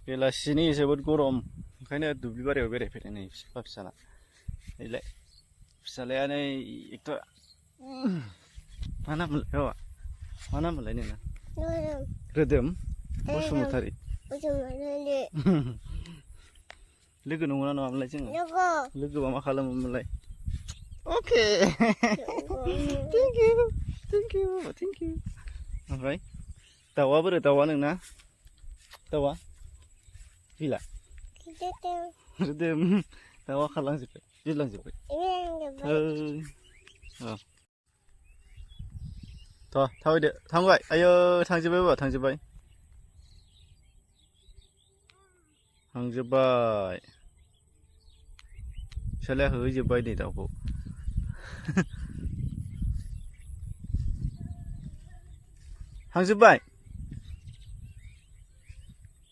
बेलासिनि जोबोद गरम ओंखायनो दुब्लि बारियाव बेरायफैदों नै बिफा फिसाला नैलाय फिसालाया नै एकथ' मा नाम मोनलाय बाबा मा नाम मोनलाय नोंना रोदोम बसुमतारी लोगो नंगौना नङामोनलाय जोङो लोगोबा मा खालामोमोनलाय अके थेंक इउ ओमफ्राय दाउआ बोरो दाउआ नोंना दाउआ गैला रोदोम दाउआ खारलांजोब्बाय बिरलांजोब्बाय थ' थाबायदो थांबाय आयौ थांजोब्बाय बाबा थांजोब्बाय फिसालाया होहैजोब्बाय नै दाउखौ थांजोब्बाय